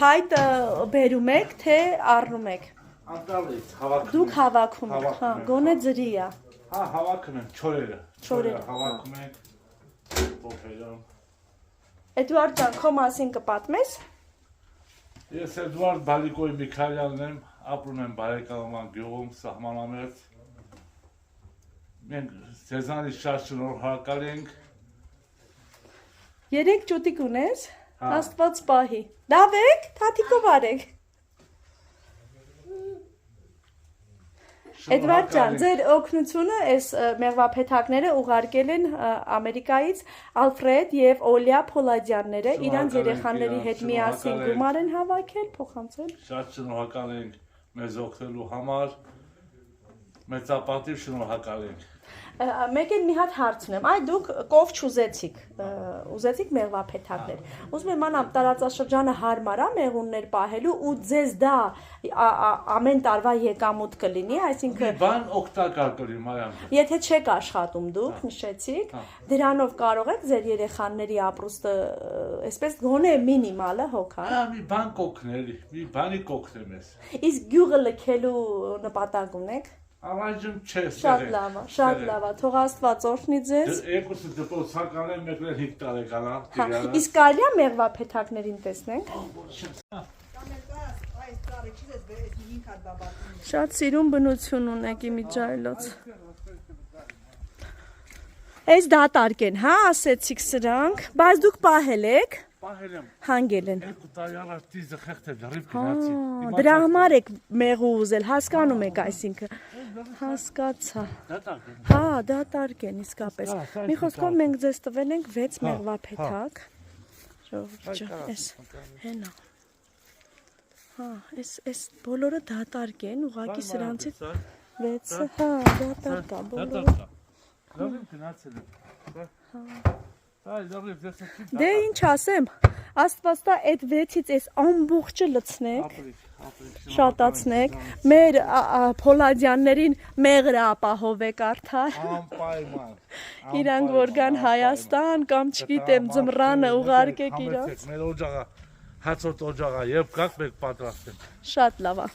Փայտը բերում եք, թե առնում եք։ Անտալից հավաքում։ Դուք հավաքում եք, հա, գոնե ջրի է։ Հա, հավաքում են չորերը։ Չորերը հավաքում են փոփերում։ Էդուարդ ջան, քո մասին կպատմես։ Ես Էդուարդ Բալիկոյ Միքայելյանն եմ, ապրում եմ Բարեկալման գյուղում, սահմանամերձ։ Մենք ձեզանից շատ շնորհակալ ենք։ 3 ճուտիկ ունես, Աստված պահի։ Դավեք, թաթիկով արեք։ Էդվարդ ջան, ձեր օգնությունը այս մեղվափեթակները ուղարկել են Ամերիկայից Ալֆրեդ եւ Օլիա Փոլադյանները, իրանց երեխաների հետ միասին գումար են հավաքել, փոխանցել։ Շատ շնորհակալ ենք մեզ օգնելու համար։ Մեծապատիվ շնորհակալ ենք։ Մեկ էլ մի հատ հարց ունեմ, այ դուք կովչ ուզեցիք մեղվափեթակներ։ Ուզում եմ անամ տարածաշրջանը հարմար է մեղուններ պահելու ու ձեզ դա ամեն տարվա եկամուտ կլինի, այսինքն բան օգտակար կլինի Մարիամ։ Եթե չեք աշխատում դուք, նշեցիք, դրանով կարող եք ձեր երեխաների ապրուստը, այսպես գոնե մինիմալը հոգալ։ Հա, մի բան կօգնել, մի բանի կօգնեմ ես։ Իսկ գյուղը լքելու նպատակ ունեք։ Առայժմ չէ, Շատ լավ է, թող Աստված օրհնի ձեզ։ Երկուսը դպրոցական են, մեկն էլ 5 տարեկան է։ Իսկ կարելի է մեղվափեթակներին տեսնենք։ Շատ սիրուն բնություն ունեք իմիջայլոց։ Այս դատարկ են, հա, ասեցիք սրանք, բայց դուք պահել եք։ Պահել եմ։ Հանգել են։ 2 տարի առաջ դիզը խեղդել, լրիվ գնացի։ Դրա համար եք մեղու ուզել, հասկանում եք, այսինքն։ Հասկացա։ Դատարկ են։ Հա, դատարկ են իսկապես։ Մի խոսքով մենք ձեզ տվել ենք 6 մեղվափեթակ։ Ժողովուրդ, էս հենա։ Հա, էս բոլորը դատարկ են, ուղղակի սրանցից 6-ը, հա, դատարկ է բոլորը։ Լրիվ գնացել եմ։ Այ լրիվ դեսեցի։ Դե ինչ ասեմ, Աստված տա այդ 6-ից այս ամբողջը լցնեք, շատացնեք, մեր Փոլադյաններին մեղրը ապահովեք արդար, իրանք որ գան Հայաստան կամ չգիտեմ ձմռանը ուղարկեք իրանք։ Մեր օջախը, հացորդ օջախը, երբ գաք մեկ պատրաստ ենք։ Շատ լավ է։